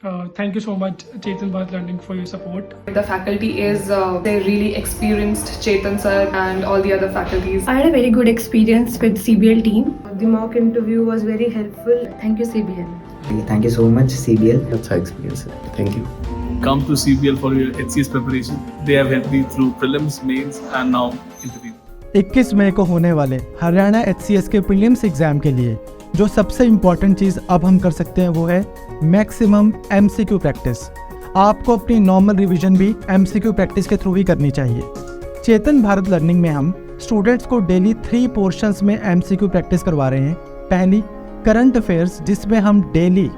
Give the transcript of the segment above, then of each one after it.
Thank you so much, Chetan Bharat Learning, for your support. The faculty is they're really experienced, Chetan sir and all the other faculties. I had a very good experience with CBL team. The mock interview was very helpful. Thank you CBL. Thank you so much CBL. अच्छा experience है. Thank you. Come to CBL for your HCS preparation. They have helped me through prelims, mains and now interview. 21 मई को होने वाले Haryana HCS के prelims exam के लिए जो सबसे इम्पॉर्टेंट चीज़ अब हम कर सकते हैं वो है मैक्सिमम MCQ प्रैक्टिस। आपको अपनी नॉर्मल रिवीजन भी MCQ प्रैक्टिस के थ्रू ही करनी चाहिए। चेतन भारत लर्निंग में हम स्टूडेंट्स को डेली 3 पोर्शंस में MCQ प्रैक्टिस करवा रहे हैं। पहली करंट अफेयर्स, जिसमें हम डेली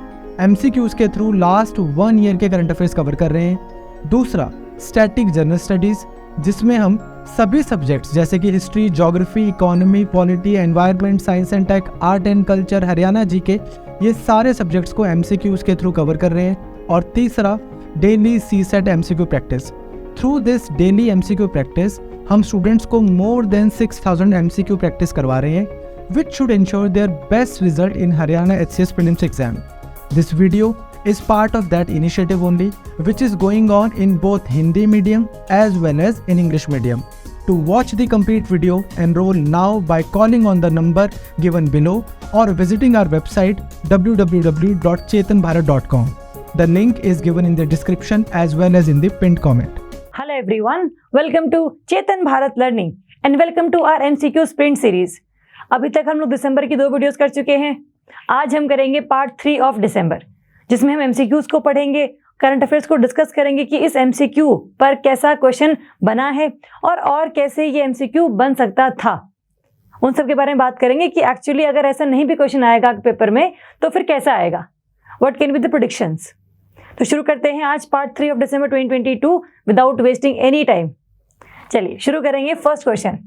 MCQs के थ्रू लास्ट 1 ईयर के करंट अफेयर्स कवर कर रहे हैं। दूसरा स्टैटिक जनरल स्टडीज़, जिसमें हम सभी सब्जेक्ट्स जैसे कि history, geography, economy, polity, environment, science and tech, art and culture, Haryana GK, ये सारे सब्जेक्ट्स को MCQs के थ्रू कवर कर रहे हैं। और तीसरा daily CSET MCQ practice. Through this daily MCQ practice हम स्टूडेंट्स को मोर देन 6000 MCQ प्रैक्टिस करवा रहे हैं, which should ensure their best result in Haryana HCS prelims exam. This video is part of that initiative only, which is going on in both Hindi medium as well as in English medium. To watch the complete video, enroll now by calling on the number given below or visiting our website www.chetanbharat.com. The link is given in the description as well as in the pinned comment. Hello everyone, welcome to Chetan Bharat Learning and welcome to our MCQ Sprint Series. अभी तक हम लोग दिसंबर की 2 videos कर चुके हैं। आज हम करेंगे पार्ट 3 ऑफ दिसंबर, जिसमें हम MCQs को पढ़ेंगे, करंट अफेयर्स को डिस्कस करेंगे कि इस MCQ पर कैसा क्वेश्चन बना है और कैसे ये MCQ बन सकता था। उन सब के बारे में बात करेंगे कि एक्चुअली अगर ऐसा नहीं भी क्वेश्चन आएगा पेपर में तो फिर कैसा आएगा, what can be the predictions. तो शुरू करते हैं आज part 3 of December 2022 without wasting any time. चलिए शुरू करेंगे। First question,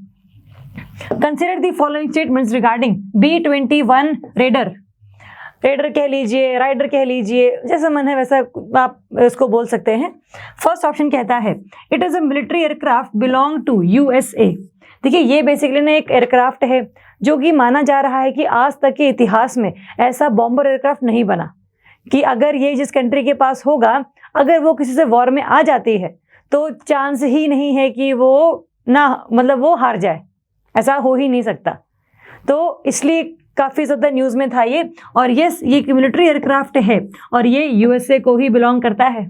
consider the following statements regarding B-21 raider. Raider कह लीजिए, राइडर कह लीजिए, जैसा मन है वैसा आप इसको बोल सकते हैं। फर्स्ट ऑप्शन कहता है it is a military aircraft belong to USA। देखिए ये बेसिकली ना एक एयरक्राफ्ट है जो कि माना जा रहा है कि आज तक के इतिहास में ऐसा बॉम्बर एयरक्राफ्ट नहीं बना कि अगर ये जिस कंट्री के पास होगा, अगर वो किसी से वॉर में आ जाती है तो चांस ही नहीं है कि वो वो हार जाए, ऐसा हो ही नहीं सकता। तो इसलिए काफ़ी ज़्यादा न्यूज़ में था ये। और यस, ये मिलिट्री एयरक्राफ्ट है और ये USA को ही बिलोंग करता है।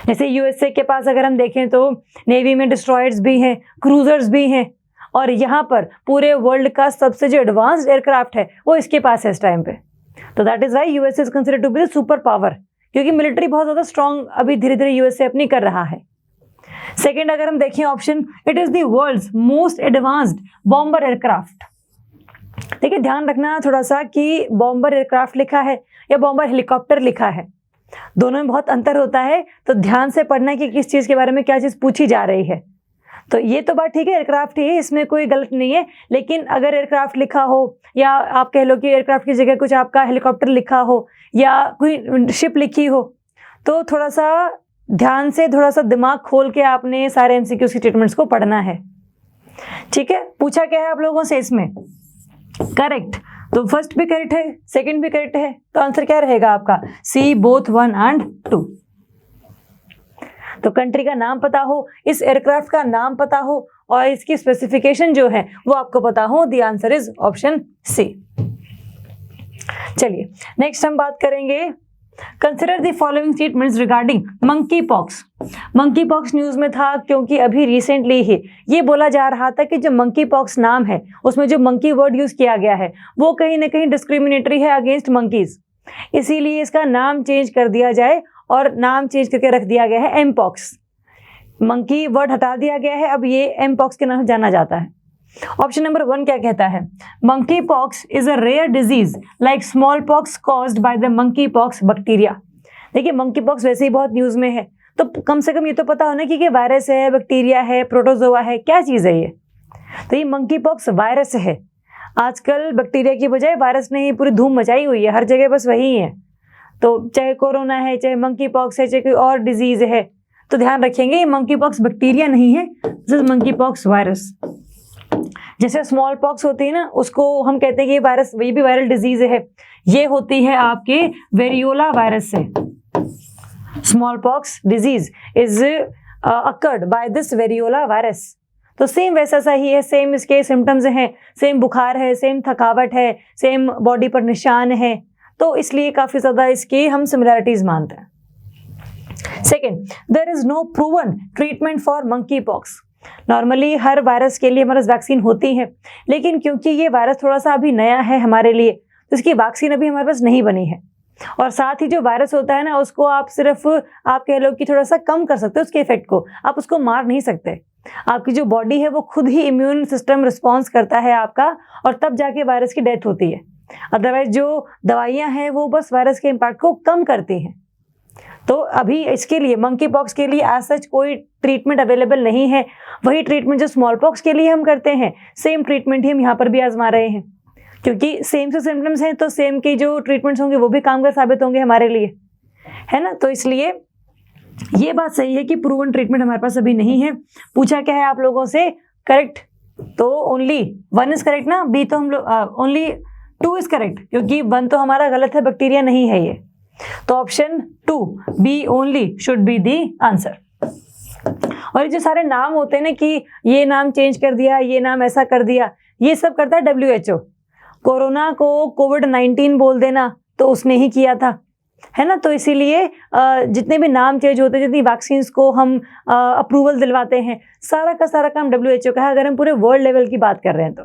जैसे USA के पास अगर हम देखें तो नेवी में डिस्ट्रॉयर्स भी हैं, क्रूजर्स भी हैं, और यहाँ पर पूरे वर्ल्ड का सबसे जो एडवांस्ड एयरक्राफ्ट है वो इसके पास है इस टाइम पे। तो that is why USA is considered to be the super power, क्योंकि मिलिट्री बहुत ज़्यादा स्ट्रॉन्ग अभी धीरे धीरे USA अपनी कर रहा है। सेकेंड अगर हम देखें option, it is the world's most advanced bomber aircraft. देखिए ध्यान रखना थोड़ा सा कि बॉम्बर एयरक्राफ्ट लिखा है या बॉम्बर हेलीकॉप्टर लिखा है, दोनों में बहुत अंतर होता है। तो ध्यान से पढ़ना कि किस चीज़ के बारे में क्या चीज़ पूछी जा रही है। तो ये तो बात ठीक है, एयरक्राफ्ट ही है, इसमें कोई गलत नहीं है। लेकिन अगर एयरक्राफ्ट लिखा हो या आप कह लो कि एयरक्राफ्ट की जगह कुछ आपका हेलीकॉप्टर लिखा हो या कोई शिप लिखी हो, तो थोड़ा सा ध्यान से, थोड़ा सा दिमाग खोल के आपने सारे MCQ स्टेटमेंट्स को पढ़ना है। ठीक है, पूछा क्या है आप लोगों से इसमें? करेक्ट, तो फर्स्ट भी करेक्ट है, सेकंड भी करेक्ट है, तो आंसर क्या रहेगा आपका? C both 1 and 2। तो कंट्री का नाम पता हो, इस एयरक्राफ्ट का नाम पता हो और इसकी स्पेसिफिकेशन जो है वो आपको पता हो, the answer is option C। चलिए नेक्स्ट हम बात करेंगे, consider the following statements regarding monkey pox. Monkey pox news में था क्योंकि अभी रिसेंटली ही ये बोला जा रहा था कि जो मंकी पॉक्स नाम है उसमें जो मंकी वर्ड यूज किया गया है वो कहीं ना कहीं डिस्क्रिमिनेटरी है अगेंस्ट मंकीज, इसीलिए इसका नाम चेंज कर दिया जाए और नाम चेंज करके रख दिया गया है M-Pox। मंकी वर्ड हटा दिया गया है, अब ये M-Pox के नाम से जाना जाता है। ऑप्शन नंबर 1 क्या कहता है? Monkey pox is a rare disease like small pox caused by the monkey pox bacteria. देखिए मंकी पॉक्स वैसे ही बहुत न्यूज में है, तो कम से कम ये तो पता होना कि वायरस है, बैक्टीरिया है, प्रोटोजोआ है, क्या चीज़ है ये। तो ये मंकी पॉक्स वायरस है। आजकल बैक्टीरिया की बजाय वायरस ने ही पूरी धूम मचाई हुई है, हर जगह बस वही है। तो चाहे कोरोना है, चाहे मंकी पॉक्स है, चाहे कोई और डिजीज है, तो ध्यान रखेंगे ये मंकी पॉक्स बैक्टीरिया नहीं है, this is monkey pox virus. जैसे स्मॉल पॉक्स होती है ना, उसको हम कहते हैं कि ये वायरस, ये भी वायरल डिजीज है, ये होती है आपके वेरियोला वायरस से। Small pox disease is occurred by this variola virus. तो सेम वैसा सा ही है, सेम इसके सिम्टम्स हैं, सेम बुखार है, सेम थकावट है, सेम बॉडी पर निशान है, तो इसलिए काफ़ी ज़्यादा इसकी हम सिमिलैरिटीज मानते हैं। Second, there is no proven treatment for monkey pox. Normally हर वायरस के लिए हमारे पास वैक्सीन होती है, लेकिन क्योंकि ये वायरस थोड़ा सा अभी नया है हमारे लिए, तो इसकी वैक्सीन अभी हमारे पास नहीं बनी है। और साथ ही जो वायरस होता है ना, उसको आप सिर्फ आप कह लो कि थोड़ा सा कम कर सकते हो उसके इफेक्ट को, आप उसको मार नहीं सकते। आपकी जो बॉडी है वो खुद ही इम्यून सिस्टम रिस्पॉन्स करता है आपका, और तब जाके वायरस की डेथ होती है। अदरवाइज जो दवाइयाँ हैं वो बस वायरस के इम्पैक्ट को कम करती हैं। तो अभी इसके लिए, मंकी पॉक्स के लिए एज सच कोई ट्रीटमेंट अवेलेबल नहीं है। वही ट्रीटमेंट जो स्मॉल पॉक्स के लिए हम करते हैं, सेम ट्रीटमेंट ही हम यहाँ पर भी आजमा रहे हैं, क्योंकि सेम से सिम्टम्स हैं, तो सेम के जो ट्रीटमेंट्स होंगे वो भी कामगार साबित होंगे हमारे लिए, है ना। तो इसलिए ये बात सही है कि प्रूवन ट्रीटमेंट हमारे पास अभी नहीं है। पूछा क्या है आप लोगों से, करेक्ट, तो ओनली 1 इज करेक्ट ना, बी तो हम लोग ओनली 2 इज करेक्ट, क्योंकि 1 तो हमारा गलत है, बैक्टीरिया नहीं है ये। तो option 2 B only should be the answer. और ये जो सारे नाम होते हैं ना कि ये नाम चेंज कर दिया, ये नाम ऐसा कर दिया, ये सब करता है WHO। कोरोना को कोविड-19 बोल देना तो उसने ही किया था, है ना। तो इसीलिए जितने भी नाम चेंज होते हैं, जितनी वैक्सीन्स को हम अप्रूवल दिलवाते हैं, सारा का सारा काम WHO का है, अगर हम पूरे वर्ल्ड लेवल की बात कर रहे हैं तो,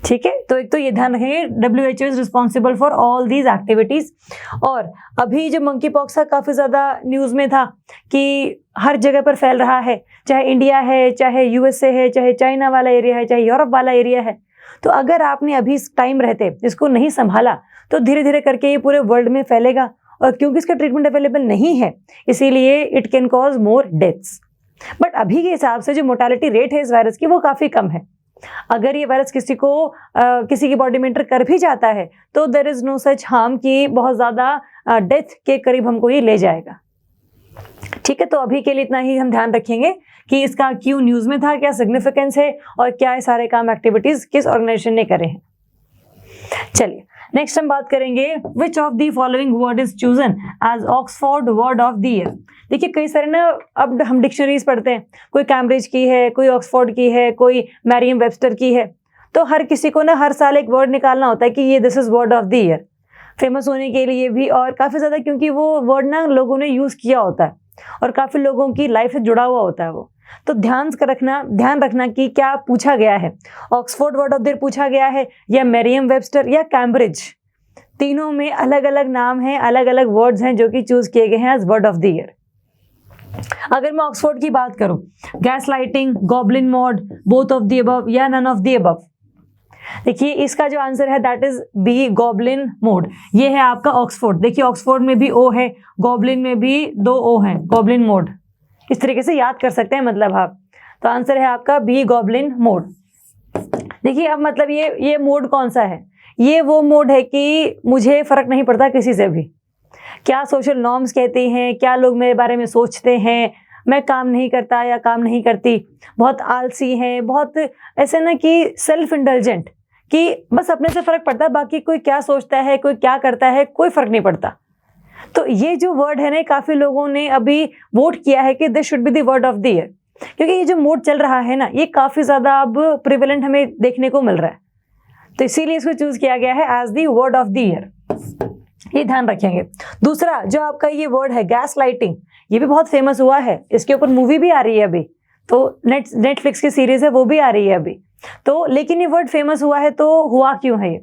ठीक है। तो एक तो ये ध्यान रखेंगे, WHO is responsible for all these activities. और अभी जो मंकी पॉक्स का काफ़ी ज़्यादा न्यूज़ में था कि हर जगह पर फैल रहा है, चाहे इंडिया है, चाहे USA है, चाहे चाइना वाला एरिया है, चाहे यूरोप वाला एरिया है। तो अगर आपने अभी इस टाइम रहते इसको नहीं संभाला, तो धीरे धीरे करके ये पूरे वर्ल्ड में फैलेगा, और क्योंकि इसका ट्रीटमेंट अवेलेबल नहीं है, इसीलिए it can cause more deaths. But अभी के हिसाब से जो मोर्टालिटी रेट है इस वायरस की वो काफ़ी कम है। अगर ये वायरस किसी की बॉडी में एंटर कर भी जाता है, तो there is no such harm कि बहुत ज़्यादा डेथ के करीब हमको ये ले जाएगा, ठीक है। तो अभी के लिए इतना ही हम ध्यान रखेंगे कि इसका क्यों न्यूज़ में था, क्या सिग्निफिकेंस है, और क्या ये सारे काम एक्टिविटीज़ किस ऑर्गेनाइजेशन ने करे हैं। चलिए नेक्स्ट हम बात करेंगे, which of the following word is chosen as Oxford word of the year. देखिए कई सारे ना, अब हम डिक्शनरीज पढ़ते हैं, कोई कैम्ब्रिज की है, कोई ऑक्सफोर्ड की है, कोई मैरियम वेबस्टर की है, तो हर किसी को ना हर साल एक वर्ड निकालना होता है कि ये this is word of the year, famous होने के लिए भी, और काफ़ी ज़्यादा क्योंकि वो वर्ड ना लोगों ने यूज़ किया होता है और काफ़ी लोगों की लाइफ से जुड़ा हुआ होता है वो। तो ध्यान रखना कि क्या पूछा गया है, Oxford word of the year पूछा गया है, या मैरियम वेबस्टर या कैम्ब्रिज। तीनों में अलग अलग नाम हैं, अलग अलग वर्ड्स हैं जो कि चूज किए गए हैं as word of the year. अगर मैं ऑक्सफोर्ड की बात करूं, gas lighting, goblin mode, both of the above या नन ऑफ द अबव। देखिए इसका जो आंसर है that is B, goblin mode. ये है आपका ऑक्सफोर्ड। देखिए ऑक्सफोर्ड में भी ओ है, गॉबलिन में भी 2 ओ हैं, गॉबलिन मोड। इस तरीके से याद कर सकते हैं मतलब आप। तो आंसर है आपका बी, गॉबलिन मोड। देखिए अब मतलब ये मोड कौन सा है, ये वो मोड है कि मुझे फर्क नहीं पड़ता किसी से भी, क्या सोशल नॉर्म्स कहती हैं, क्या लोग मेरे बारे में सोचते हैं, मैं काम नहीं करता या काम नहीं करती, बहुत आलसी हैं, बहुत ऐसे ना कि सेल्फ इंडल्जेंट, कि बस अपने से फ़र्क पड़ता है, बाकी कोई क्या सोचता है, कोई क्या करता है, कोई फ़र्क नहीं पड़ता। तो ये जो वर्ड है ना, काफ़ी लोगों ने अभी वोट किया है कि this should be the word of the year, क्योंकि ये जो मोड चल रहा है ना, ये काफ़ी ज़्यादा अब प्रिवेलेंट हमें देखने को मिल रहा है, तो इसीलिए इसको चूज़ किया गया है as the word of the year. ये ध्यान रखेंगे। दूसरा जो आपका ये वर्ड है गैस लाइटिंग, ये भी बहुत फेमस हुआ है, इसके ऊपर मूवी भी आ रही है अभी, तो नेटफ्लिक्स की सीरीज है वो भी आ रही है अभी। तो लेकिन ये वर्ड फेमस हुआ है तो हुआ क्यों है ये?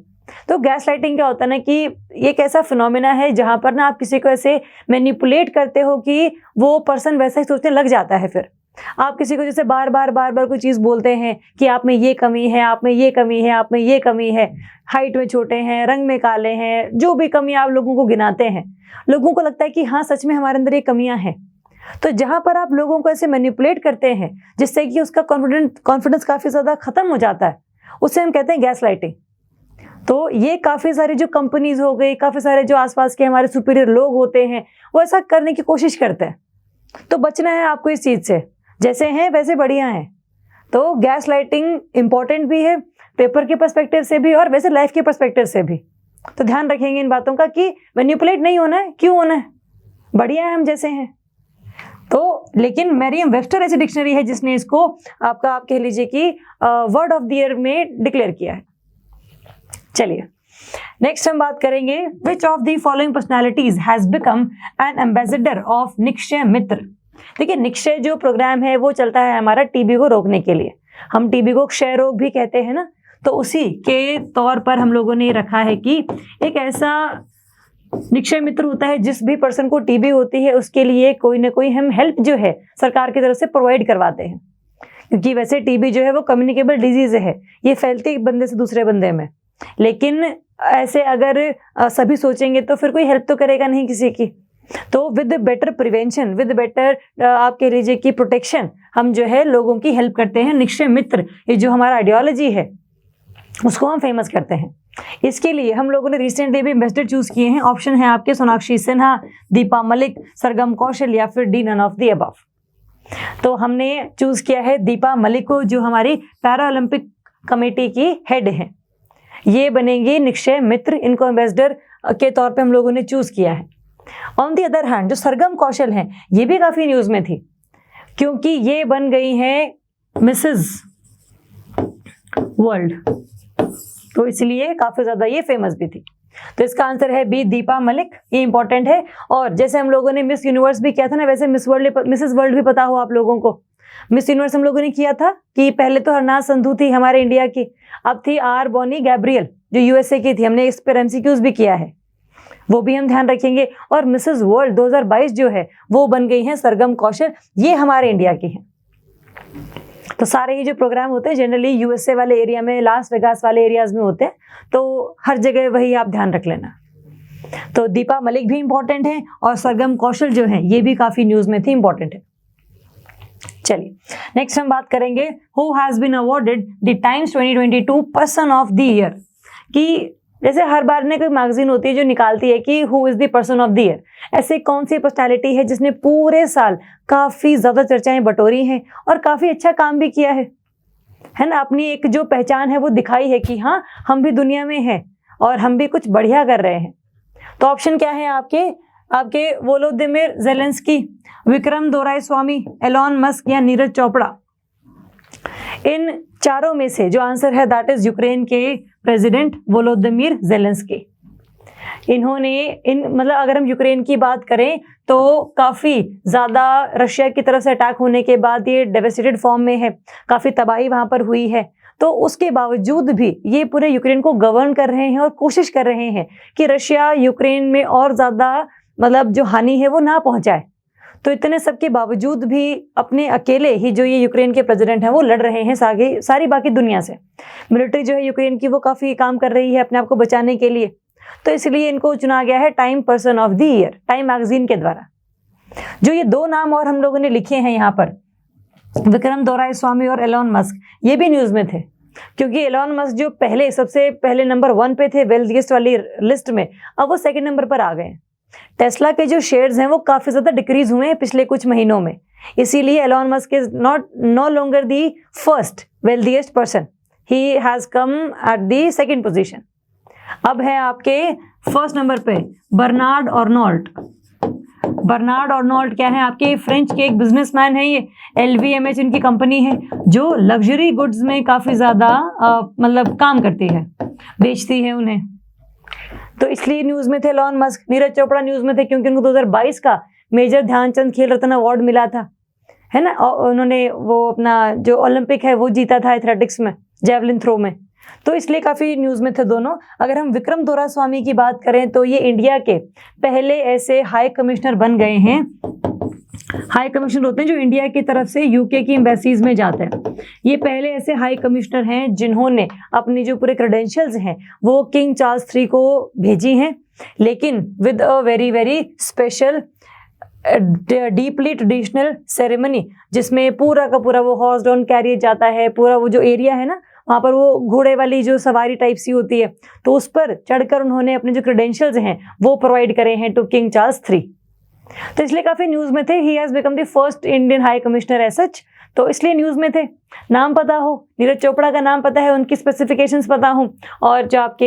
तो गैस लाइटिंग क्या होता है ना कि ये एक ऐसा फिनोमेना है जहाँ पर ना आप किसी को ऐसे मैनिपुलेट करते हो कि वो पर्सन वैसा ही सोचने लग जाता है। फिर आप किसी को जैसे बार बार कोई चीज़ बोलते हैं कि आप में ये कमी है, आप में ये कमी है, आप में ये कमी है, हाइट में छोटे हैं, रंग में काले हैं, जो भी कमी आप लोगों को गिनाते हैं, लोगों को लगता है कि हाँ सच में हमारे अंदर ये कमियां हैं। तो जहाँ पर आप लोगों को ऐसे मैनिपुलेट करते हैं जिससे कि उसका कॉन्फिडेंस काफ़ी ज़्यादा ख़त्म हो जाता है, उससे हम कहते हैं गैस लाइटिंग। तो ये काफ़ी सारी जो कंपनीज हो गई, काफ़ी सारे जो आसपास के हमारे सुपीरियर लोग होते हैं वो ऐसा करने की कोशिश करते हैं। तो बचना है आपको इस चीज़ से, जैसे हैं वैसे बढ़िया हैं। तो गैस लाइटिंग इंपॉर्टेंट भी है पेपर के पर्सपेक्टिव से भी और वैसे लाइफ के पर्सपेक्टिव से भी। तो ध्यान रखेंगे इन बातों का कि मैनिपुलेट नहीं होना है, क्यों होना है, बढ़िया है हम जैसे हैं। तो लेकिन मैरियम वेबस्टर ऐसी डिक्शनरी है जिसने इसको आप कह लीजिए कि वर्ड ऑफ द ईयर में डिक्लेयर किया है। चलिए नेक्स्ट हम बात करेंगे, which of the following personalities has become an ambassador of Nikshay Mitra. देखिए निक्षय जो प्रोग्राम है वो चलता है हमारा टीबी को रोकने के लिए, हम टीबी को क्षय रोग भी कहते हैं ना, तो उसी के तौर पर हम लोगों ने रखा है कि एक ऐसा निक्षय मित्र होता है जिस भी पर्सन को टीबी होती है उसके लिए कोई ना कोई हम हेल्प जो है सरकार की तरफ से प्रोवाइड करवाते हैं, क्योंकि वैसे टीबी जो है वो कम्युनिकेबल डिजीज है, ये फैलती है एक बंदे से दूसरे बंदे में। लेकिन ऐसे अगर सभी सोचेंगे तो फिर कोई हेल्प तो करेगा नहीं किसी की। तो with better prevention, with better आप कह लीजिए कि प्रोटेक्शन, हम जो है लोगों की हेल्प करते हैं। निक्षय मित्र ये जो हमारा आइडियोलॉजी है उसको हम फेमस करते हैं। इसके लिए हम लोगों ने रिसेंटली भी एम्बेसडर चूज किए हैं। ऑप्शन है आपके सोनाक्षी सिन्हा, दीपा मलिक, सरगम कौशल या फिर D none of the above. तो हमने चूज किया है दीपा मलिक को, जो हमारी पैरा ओलंपिक कमेटी की हेड हैं। ये बनेंगे निक्षय मित्र, इनको एम्बेसडर के तौर पे हम लोगों ने चूज किया है। ऑन दी अदर हैंड जो सरगम कौशल हैं ये भी काफी न्यूज में थी, क्योंकि ये बन गई हैं मिसेस वर्ल्ड, तो इसलिए काफी ज्यादा ये फेमस भी थी। तो इसका आंसर है बी, दीपा मलिक। ये इंपॉर्टेंट है। और जैसे हम लोगों ने मिस यूनिवर्स भी किया था ना, वैसे मिसेस वर्ल्ड भी पता हो आप लोगों को। मिस यूनिवर्स हम लोगों ने किया था कि पहले तो हरनाज संधू थी हमारे इंडिया की, अब थी आर बॉनी गैब्रियल जो यूएसए की थी। हमने इस पर एमसीक्यूज भी किया है, वो भी हम ध्यान रखेंगे। और मिसेस वर्ल्ड 2022 जो है वो बन गई हैं सरगम कौशल, ये हमारे इंडिया की हैं। तो सारे ही जो प्रोग्राम होते हैं जनरली यूएसए वाले एरिया में, लास वेगास वाले एरियाज में होते हैं, तो हर जगह वही आप ध्यान रख लेना। तो दीपा मलिक भी इंपॉर्टेंट है और सरगम कौशल जो है ये भी काफी न्यूज में थी, इंपॉर्टेंट है। चलिए नेक्स्ट हम बात करेंगे who has been awarded the Times 2022 person of the year. कि जैसे हर बार ने कोई मैगजीन होती है जो निकालती है कि who is the person of the year, ऐसे कौन सी पर्सनैलिटी है जिसने पूरे साल काफी ज्यादा चर्चाएं बटोरी हैं और काफी अच्छा काम भी किया है ना, अपनी एक जो पहचान है वो दिखाई है कि हाँ हम भी दुनिया में हैं और हम भी कुछ बढ़िया कर रहे हैं। तो ऑप्शन क्या है आपके Volodymyr Zelensky, Vikram Doraiswamy, Elon Musk या नीरज चोपड़ा। इन चारों में से जो आंसर है दैट इज यूक्रेन के प्रेसिडेंट वोलोदिमिर ज़ेलेंस्की। इन्होंने मतलब अगर हम यूक्रेन की बात करें तो काफ़ी ज़्यादा रशिया की तरफ से अटैक होने के बाद ये डेवेस्टेटेड फॉर्म में है, काफ़ी तबाही वहाँ पर हुई है। तो उसके बावजूद भी ये पूरे यूक्रेन को गवर्न कर रहे हैं और कोशिश कर रहे हैं कि रशिया यूक्रेन में और ज़्यादा मतलब जो हानि है वो ना पहुँचाए। तो इतने सब के बावजूद भी अपने अकेले ही जो ये यूक्रेन के प्रेसिडेंट हैं वो लड़ रहे हैं सारी बाकी दुनिया से। मिलिट्री जो है यूक्रेन की वो काफ़ी काम कर रही है अपने आप को बचाने के लिए, तो इसलिए इनको चुना गया है time person of the year time magazine के द्वारा। जो ये दो नाम और हम लोगों ने लिखे हैं यहाँ पर, विक्रम दोराईस्वामी और एलॉन मस्क, ये भी न्यूज़ में थे, क्योंकि एलॉन मस्क जो सबसे पहले नंबर 1 पे थे वेल्थिएस्ट वाली लिस्ट में, अब वो सेकंड नंबर पर आ गए हैं। टेस्ला के जो शेयर्स हैं वो काफ़ी ज़्यादा डिक्रीज हुए हैं पिछले कुछ महीनों में, इसीलिए Elon Musk is no longer the first wealthiest person, he has come at the second position. अब है आपके फर्स्ट नंबर पे बर्नार्ड अर्नोल्ट। बर्नार्ड अर्नोल्ट क्या है, आपके फ्रेंच के एक बिजनेसमैन है, ये LVMH इनकी कंपनी है जो लग्जरी गुड्स में काफ़ी ज़्यादा मतलब काम करती है, बेचती है उन्हें, तो इसलिए न्यूज़ में थे Elon Musk. Neeraj Chopra news में थे क्योंकि उनको 2022 का मेजर ध्यानचंद खेल रत्न अवार्ड मिला था, है ना, और उन्होंने वो अपना जो ओलंपिक है वो जीता था एथलेटिक्स में, जेवलिन थ्रो में, तो इसलिए काफ़ी न्यूज़ में थे दोनों। अगर हम विक्रम दोराईस्वामी की बात करें तो ये इंडिया के पहले ऐसे हाई कमिश्नर बन गए हैं। हाई कमिश्नर होते हैं जो इंडिया की तरफ से यूके की एम्बेसीज में जाते हैं। ये पहले ऐसे हाई कमिश्नर हैं जिन्होंने अपनी जो पूरे क्रेडेंशियल्स हैं वो किंग चार्ल्स III को भेजी हैं, लेकिन with a very very special deeply traditional ceremony, जिसमें पूरा का पूरा वो हॉर्स डाउन कैरियर जाता है, पूरा वो जो एरिया है ना वहाँ पर वो घोड़े वाली जो सवारी टाइप सी होती है, तो उस पर चढ़कर उन्होंने अपने जो क्रेडेंशियल्स हैं वो प्रोवाइड करे हैं टू किंग चार्ल्स III। तो इसलिए काफ़ी न्यूज़ में थे। He has become the first Indian high commissioner as such. तो इसलिए न्यूज़ में थे। नाम पता हो, नीरज चोपड़ा का नाम पता है, उनकी स्पेसिफिकेशंस पता हो, और जो आपके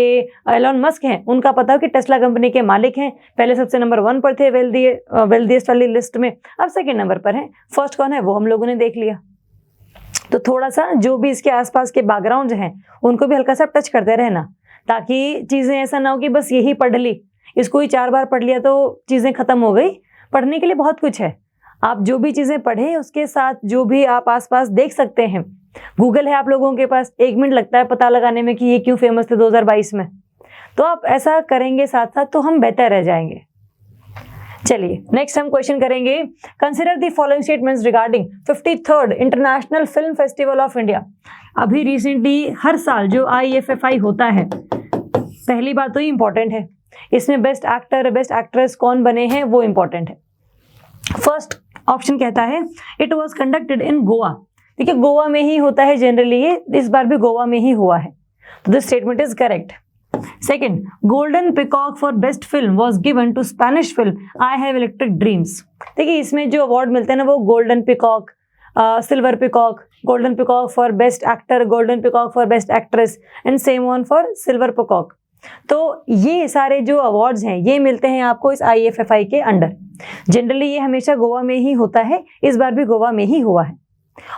एलन मस्क हैं उनका पता हो कि टेस्ला कंपनी के मालिक हैं, पहले सबसे नंबर 1 पर थे वेल्दिएस्ट वाली लिस्ट में, अब सेकेंड नंबर पर हैं। फर्स्ट कौन है वो हम लोगों ने देख लिया। तो थोड़ा सा जो भी इसके आसपास के बैकग्राउंड हैं उनको भी हल्का सा टच करते रहना, ताकि चीज़ें ऐसा ना हो कि बस यही पढ़ ली, इसको ही 4 बार पढ़ लिया तो चीज़ें ख़त्म हो गई। पढ़ने के लिए बहुत कुछ है। आप जो भी चीज़ें पढ़ें उसके साथ जो भी आप आसपास देख सकते हैं, गूगल है आप लोगों के पास, 1 मिनट लगता है पता लगाने में कि ये क्यों फेमस थे 2022 में, तो आप ऐसा करेंगे साथ साथ तो हम बेहतर रह जाएंगे। चलिए नेक्स्ट हम क्वेश्चन करेंगे, consider the following statements regarding 53rd international film festival of India. अभी रिसेंटली हर साल जो IFFI होता है, पहली बात तो ये इंपॉर्टेंट है, इसमें बेस्ट एक्टर बेस्ट एक्ट्रेस कौन बने हैं वो इंपॉर्टेंट है। फर्स्ट ऑप्शन कहता है it was conducted in Goa. देखिए गोवा में ही होता है जनरली, ये इस बार भी गोवा में ही हुआ है, तो this statement is correct. Second, golden peacock for best film was given to Spanish film I have electric dreams. देखिए इसमें जो अवार्ड मिलते हैं ना वो golden peacock, silver peacock, golden peacock for best actor, golden peacock for best actress and same one for silver peacock. तो ये सारे जो अवार्ड्स हैं ये मिलते हैं आपको इस IFFI के अंडर। जनरली ये हमेशा गोवा में ही होता है, इस बार भी गोवा में ही हुआ है।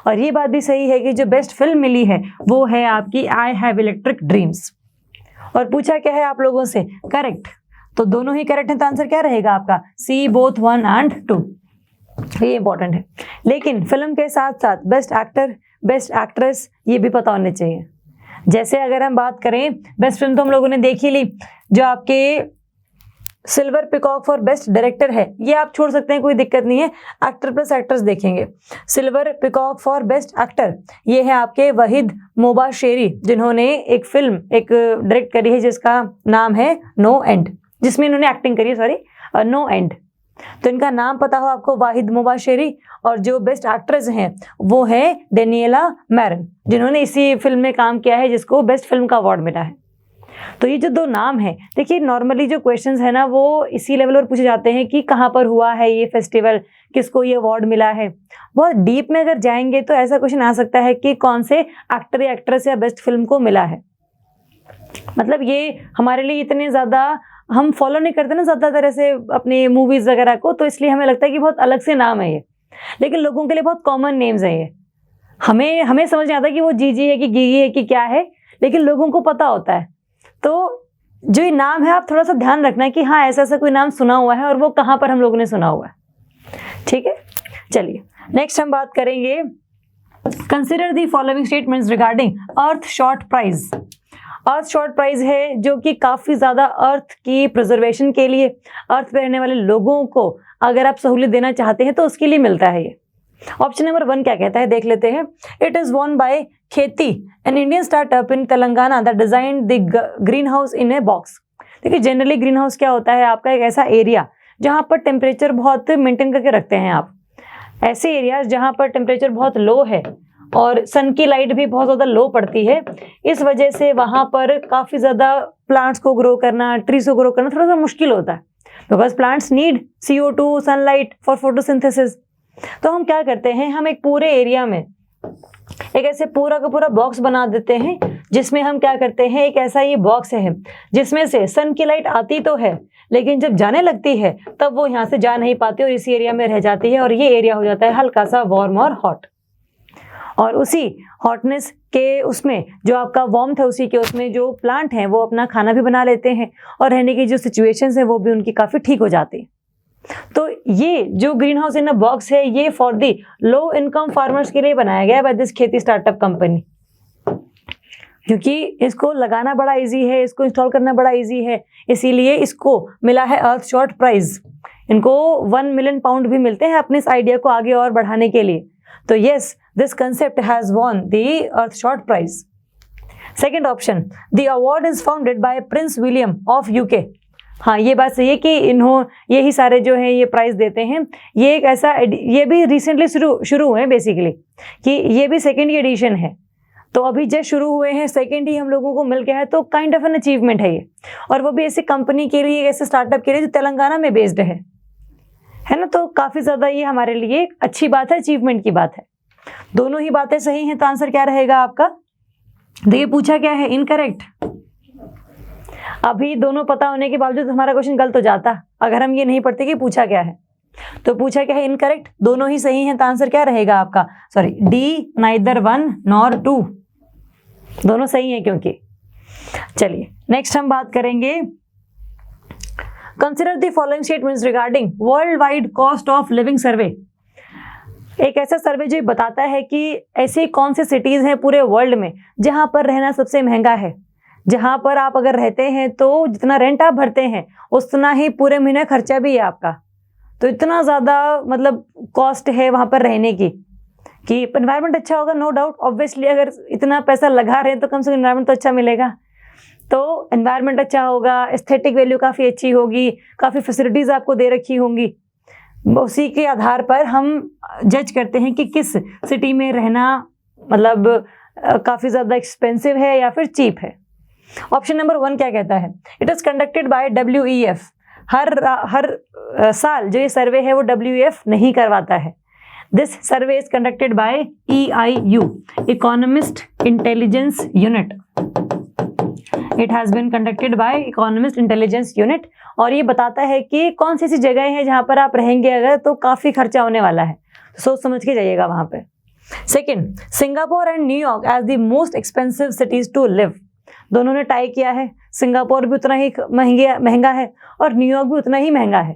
और ये बात भी सही है कि जो बेस्ट फिल्म मिली है वो है आपकी आई हैव इलेक्ट्रिक ड्रीम्स। और पूछा क्या है आप लोगों से, करेक्ट, तो दोनों ही करेक्ट है, तो आंसर क्या रहेगा आपका C, बोथ 1 and 2। ये इंपॉर्टेंट है। लेकिन फिल्म के साथ साथ बेस्ट एक्टर बेस्ट एक्ट्रेस ये भी पता होने चाहिए। जैसे अगर हम बात करें बेस्ट फिल्म तो हम लोगों ने देख ही ली, जो आपके silver peacock for best director है ये आप छोड़ सकते हैं, कोई दिक्कत नहीं है, एक्टर प्लस एक्ट्रेस देखेंगे। Silver peacock for best actor ये है आपके वहीद मोबाशेरी, जिन्होंने एक फिल्म डायरेक्ट करी है जिसका नाम है नो एंड, जिसमें इन्होंने एक्टिंग करी है, सॉरी नो एंड। तो इनका नाम पता हो आपको, वाहिद मुबाशरी। और जो बेस्ट एक्ट्रेस हैं वो है डेनियला मैरन, जिन्होंने इसी फिल्म में काम किया है जिसको बेस्ट फिल्म का अवार्ड मिला है। तो ये जो 2 नाम हैं, देखिए नॉर्मली जो क्वेश्चंस है ना वो इसी लेवल पर पूछे जाते हैं कि कहाँ पर हुआ है ये फेस्टिवल, किसको ये अवार्ड मिला है। बहुत डीप में अगर जाएंगे तो ऐसा क्वेश्चन आ सकता है कि कौन से एक्टर या एक्ट्रेस या बेस्ट फिल्म को मिला है। मतलब ये हमारे लिए इतने ज़्यादा हम फॉलो नहीं करते ना ज़्यादातर ऐसे अपने मूवीज़ वगैरह को, तो इसलिए हमें लगता है कि बहुत अलग से नाम है ये, लेकिन लोगों के लिए बहुत कॉमन नेम्स है ये। हमें समझ नहीं आता कि वो जीजी है कि गिगी है कि क्या है, लेकिन लोगों को पता होता है। तो जो ये नाम है आप थोड़ा सा ध्यान रखना कि हाँ ऐसा ऐसा कोई नाम सुना हुआ है और वो कहाँ पर हम लोगों ने सुना हुआ है। ठीक है, चलिए नेक्स्ट हम बात करेंगे, consider the following statements regarding Earthshot prize. Earthshot prize है जो कि काफ़ी ज़्यादा अर्थ की प्रिजर्वेशन के लिए, अर्थ पे रहने वाले लोगों को अगर आप सहूलियत देना चाहते हैं तो उसके लिए मिलता है ये। ऑप्शन नंबर 1 क्या कहता है देख लेते हैं। इट इज़ वॉन बाय खेती, an Indian startup in Telangana that design the green house in a box. देखिए जनरली ग्रीन हाउस क्या होता है, आपका एक ऐसा एरिया जहाँ पर टेम्परेचर बहुत मेंटेन करके रखते हैं आप। ऐसे एरियाज जहाँ पर टेम्परेचर बहुत लो है और सन की लाइट भी बहुत ज़्यादा लो पड़ती है, इस वजह से वहाँ पर काफ़ी ज़्यादा प्लांट्स को ग्रो करना, ट्रीज को ग्रो करना थोड़ा सा मुश्किल होता है, because plants need CO2 sunlight for photosynthesis. तो हम क्या करते हैं, हम एक पूरे एरिया में एक ऐसे पूरा का पूरा बॉक्स बना देते हैं, जिसमें हम क्या करते हैं, एक ऐसा ये बॉक्स है जिसमें से सन की लाइट आती तो है लेकिन जब जाने लगती है तब वो यहाँ से जा नहीं पाती और इसी एरिया में रह जाती है, और ये एरिया हो जाता है हल्का सा वार्म और हॉट। और उसी हॉटनेस के उसमें जो आपका वार्मथ है उसी के उसमें जो प्लांट हैं वो अपना खाना भी बना लेते हैं और रहने की जो सिचुएशंस है वो भी उनकी काफ़ी ठीक हो जाती है। तो ये जो green house in a box है ये for the low income farmers के लिए बनाया गया है बाय दिस खेती स्टार्टअप कंपनी, क्योंकि इसको लगाना बड़ा इजी है, इसको इंस्टॉल करना बड़ा इजी है, इसीलिए इसको मिला है अर्थ शॉर्ट प्राइज। इनको 1 मिलियन पाउंड भी मिलते हैं अपने इस आइडिया को आगे और बढ़ाने के लिए। तो yes, this concept has won the Earthshot prize. Second option, the award is founded by prince William of UK। हाँ, ये बात सही है कि यही सारे जो है ये प्राइज देते हैं। ये एक ऐसा, ये भी रिसेंटली शुरू हुए हैं बेसिकली, कि ये भी सेकेंड एडिशन है, तो अभी जस्ट शुरू हुए हैं, सेकेंड ही हम लोगों को मिल गया है, तो काइंड ऑफ एन अचीवमेंट है ये। और वो भी ऐसी कंपनी के लिए, ऐसे स्टार्टअप के लिए जो तेलंगाना में बेस्ड है ना, तो काफ़ी ज़्यादा ये हमारे लिए एक अच्छी बात है, अचीवमेंट की बात है। दोनों ही बातें सही हैं, तो आंसर क्या रहेगा आपका? देखिए पूछा क्या है, इनकरेक्ट। अभी दोनों पता होने के बावजूद हमारा क्वेश्चन गलत हो जाता अगर हम ये नहीं पढ़ते कि पूछा क्या है। तो पूछा क्या है, इनकरेक्ट, दोनों ही सही हैं, तो आंसर क्या रहेगा आपका? सॉरी, डी, नाइदर 1 नॉर 2, दोनों सही हैं क्योंकि। चलिए नेक्स्ट हम बात करेंगे, consider the following statements regarding world wide cost of living survey. एक ऐसा सर्वे जो बताता है कि ऐसी कौन सी सिटीज हैं पूरे वर्ल्ड में जहां पर रहना सबसे महंगा है, जहां पर आप अगर रहते हैं तो जितना रेंट आप भरते हैं उतना ही पूरे महीने खर्चा भी है आपका, तो इतना ज़्यादा मतलब कॉस्ट है वहां पर रहने की कि एनवायरनमेंट अच्छा होगा, नो डाउट, ऑब्वियसली अगर इतना पैसा लगा रहे हैं तो कम से कम एनवायरनमेंट तो अच्छा मिलेगा, तो एनवायरनमेंट अच्छा होगा, एस्थेटिक वैल्यू काफ़ी अच्छी होगी, काफ़ी फैसिलिटीज़ आपको दे रखी होंगी, उसी के आधार पर हम जज करते हैं कि किस सिटी में रहना मतलब काफ़ी ज़्यादा एक्सपेंसिव है या फिर चीप है। ऑप्शन नंबर 1 क्या कहता है, it is conducted by WEF। हर साल जो ये सर्वे है वो WEF नहीं करवाता है। This survey is conducted by EIU, economist intelligence unit. It has been conducted by economist intelligence unit, और ये बताता है कि कौन सी ऐसी जगह है जहाँ पर आप रहेंगे अगर तो काफ़ी खर्चा होने वाला है, तो सोच समझ के जाइएगा वहाँ पे। Second, Singapore and New York as the most expensive cities to live. दोनों ने टाई किया है, सिंगापुर भी उतना ही महंगा है और न्यूयॉर्क भी उतना ही महंगा है।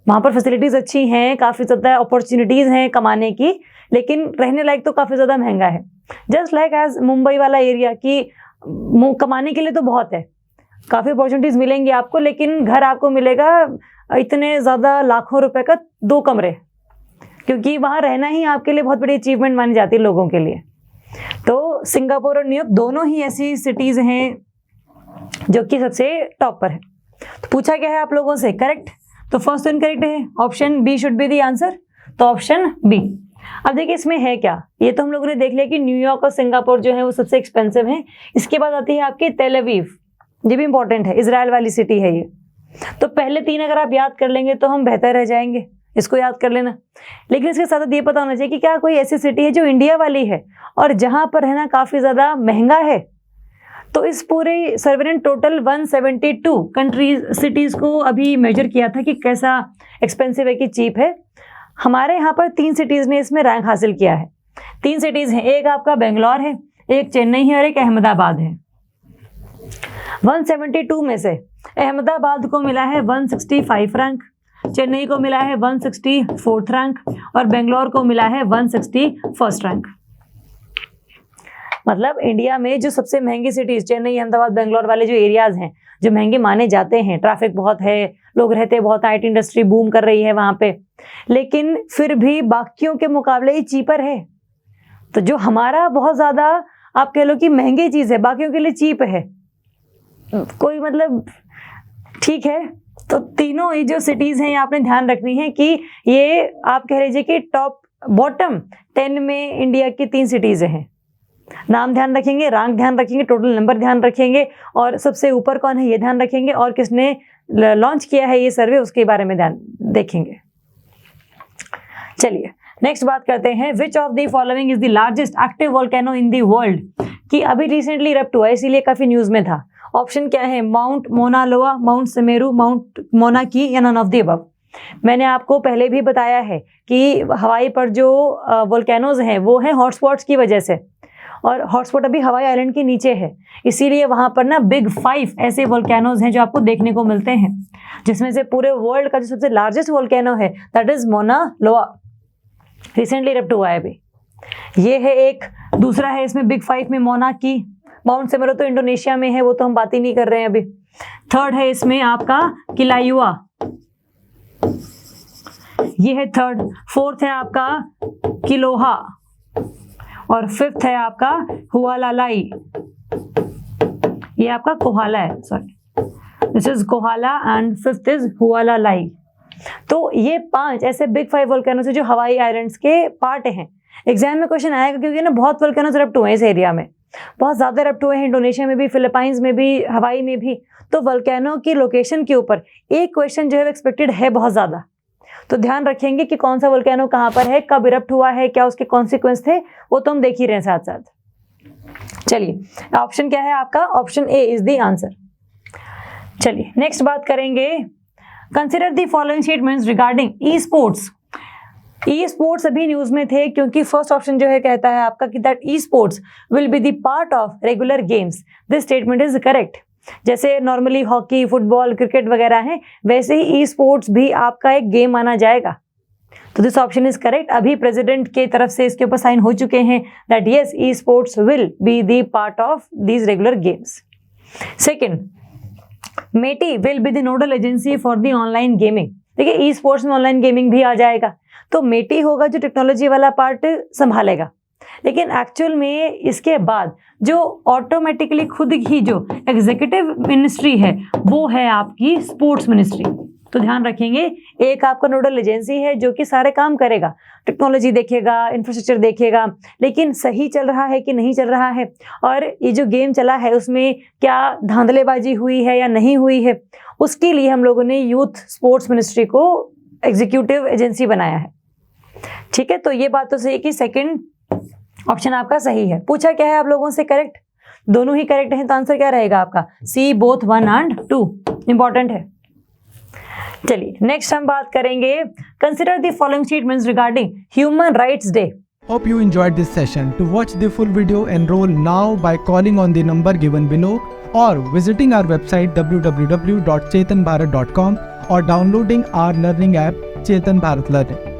वहाँ पर फैसिलिटीज़ अच्छी हैं, काफ़ी ज़्यादा अपॉर्चुनिटीज़ हैं कमाने की, लेकिन रहने लायक तो काफ़ी ज़्यादा महंगा है। जस्ट लाइक एज मुंबई वाला एरिया की कमाने के लिए तो बहुत है, काफ़ी अपॉर्चुनिटीज़ मिलेंगी आपको, लेकिन घर आपको मिलेगा इतने ज़्यादा लाखों रुपए का 2 कमरे, क्योंकि वहाँ रहना ही आपके लिए बहुत बड़ी अचीवमेंट मानी जाती है लोगों के लिए। तो सिंगापुर और न्यूयॉर्क दोनों ही ऐसी सिटीज़ हैं जो कि सबसे टॉप पर है। तो पूछा क्या है आप लोगों से, करेक्ट, तो फर्स्ट तो इनकरेक्ट है, option B should be the answer, तो ऑप्शन बी। अब देखिए इसमें है क्या, ये तो हम लोगों ने देख लिया कि न्यूयॉर्क और सिंगापुर जो है वो सबसे एक्सपेंसिव हैं। इसके बाद आती है आपकी तेल अवीव, ये भी इंपॉर्टेंट है, इजराइल वाली सिटी है ये। तो पहले 3 अगर आप याद कर लेंगे तो हम बेहतर रह जाएंगे, इसको याद कर लेना। लेकिन इसके साथ साथ ये पता होना चाहिए कि क्या कोई ऐसी सिटी है जो इंडिया वाली है और जहाँ पर रहना काफ़ी ज़्यादा महंगा है। तो इस पूरे सर्वे ने टोटल 172 कंट्रीज सिटीज़ को अभी मेजर किया था कि कैसा एक्सपेंसिव है कि चीप है। हमारे यहाँ पर 3 सिटीज़ ने इसमें रैंक हासिल किया है। 3 सिटीज़ हैं, एक आपका बेंगलोर है, एक चेन्नई है और एक अहमदाबाद है। 172 में से अहमदाबाद को मिला है 165 रैंक, चेन्नई को मिला है 164th रैंक और बेंगलोर को मिला है 161st रैंक। मतलब इंडिया में जो सबसे महंगी सिटीज़ चेन्नई, अहमदाबाद, बेंगलोर वाले जो एरियाज़ हैं जो महंगे माने जाते हैं, ट्रैफिक बहुत है, लोग रहते बहुत, IT इंडस्ट्री बूम कर रही है वहाँ पे, लेकिन फिर भी बाकियों के मुकाबले ही चीपर है। तो जो हमारा बहुत ज़्यादा आप कह लो कि महंगी चीज़ है, बाकियों के लिए चीप है, कोई मतलब ठीक है। तो तीनों ही जो सिटीज़ हैं ये आपने ध्यान रखनी है कि ये आप कह लीजिए कि टॉप बॉटम 10 में इंडिया की 3 सिटीज़ हैं। नाम ध्यान रखेंगे, रैंक ध्यान रखेंगे, टोटल नंबर ध्यान रखेंगे और सबसे ऊपर कौन है ये ध्यान रखेंगे और किसने लॉन्च किया है ये सर्वे उसके बारे में ध्यान देखेंगे। चलिए नेक्स्ट बात करते हैं, विच of the following is the largest active volcano in the world, कि अभी रिसेंटली इरप्ट हुआ इसीलिए काफ़ी न्यूज़ में था। ऑप्शन क्या है, माउंट मोना लोआ, माउंट सुमेरु, माउंट मोना की या नन ऑफ द अबव। मैंने आपको पहले भी बताया है कि हवाई पर जो वोल्केनोज हैं वो हैं हॉटस्पॉट्स की वजह से, और हॉटस्पॉट अभी हवाई आइलैंड के नीचे है, इसीलिए वहाँ पर ना बिग 5 ऐसे वोल्केनोज हैं जो आपको देखने को मिलते हैं, जिसमें से पूरे वर्ल्ड का जो सबसे लार्जेस्ट वोल्केनो है दैट इज मोना लोआ, रिसेंटली इरप्ट हुआ है अभी। ये है एक, दूसरा है इसमें बिग 5 में मोना की, माउंट सेमेरू तो इंडोनेशिया में है, वो तो हम बात ही नहीं कर रहे हैं अभी। थर्ड है इसमें आपका किलायुआ, ये है थर्ड। फोर्थ है आपका किलोहा और फिफ्थ है आपका हुआलालाई, ये आपका कोहाला है, sorry this is Kohala and fifth is Hualalai. तो ये 5 ऐसे बिग 5 वोल्केनोस है जो हवाई आइलैंड्स के पार्ट हैं। एग्जाम में क्वेश्चन आएगा क्योंकि ना बहुत वोल्केनोस इरप्ट हुए हैं इस एरिया में, बहुत ज़्यादा इरप्ट हुए हैं, इंडोनेशिया में भी, फिलीपाइंस में भी, हवाई में भी। तो वोल्केनो की लोकेशन के ऊपर एक क्वेश्चन जो है एक्सपेक्टेड है बहुत ज़्यादा। तो ध्यान रखेंगे कि कौन सा वोल्केनो कहाँ पर है, कब इरप्ट हुआ है, क्या उसके कॉन्सिक्वेंस थे, वो तो हम देख ही रहे हैं साथ साथ। चलिए, ऑप्शन क्या है आपका? Option A is the answer. चलिए नेक्स्ट बात करेंगे, consider the following statements regarding e sports. E sports अभी न्यूज में थे क्योंकि फर्स्ट ऑप्शन जो है कहता है आपका कि that E sports will be the part of regular games. This statement is correct. जैसे नॉर्मली हॉकी, फुटबॉल, क्रिकेट वगैरह हैं, वैसे ही ई स्पोर्ट्स भी आपका एक गेम माना जाएगा। तो दिस ऑप्शन इज करेक्ट। अभी प्रेसिडेंट के तरफ से इसके ऊपर साइन हो चुके हैं that yes E sports will be the part of these regular games. Second, MeitY will be the nodal agency for the online gaming. देखिए ई स्पोर्ट्स में ऑनलाइन गेमिंग भी आ जाएगा, तो मेटी होगा जो टेक्नोलॉजी वाला पार्ट संभालेगा। लेकिन एक्चुअल में इसके बाद जो ऑटोमेटिकली खुद ही जो एग्जीक्यूटिव मिनिस्ट्री है वो है आपकी स्पोर्ट्स मिनिस्ट्री। तो ध्यान रखेंगे, एक आपका नोडल एजेंसी है जो कि सारे काम करेगा, टेक्नोलॉजी देखेगा, इंफ्रास्ट्रक्चर देखेगा, लेकिन सही चल रहा है कि नहीं चल रहा है, और ये जो गेम चला है उसमें क्या धांधलेबाजी हुई है या नहीं हुई है, उसके लिए हम लोगों ने यूथ स्पोर्ट्स मिनिस्ट्री को एग्जीक्यूटिव एजेंसी बनाया है। ठीक है, तो ये बात तो सही कि सेकंड ऑप्शन आपका सही है। पूछा क्या है आप लोगों से? करेक्ट, दोनों ही करेक्ट हैं, तो आंसर क्या रहेगा आपका? सी, बोथ 1 and 2 इंपॉर्टेंट है। चलिए नेक्स्ट हम बात करेंगे, consider the following statements regarding human rights day. Hope you enjoyed this session. To watch the full video, enroll now by calling on the number given below or visiting our website www.chetanbharat.com or downloading our learning app Chetan Bharat Learning.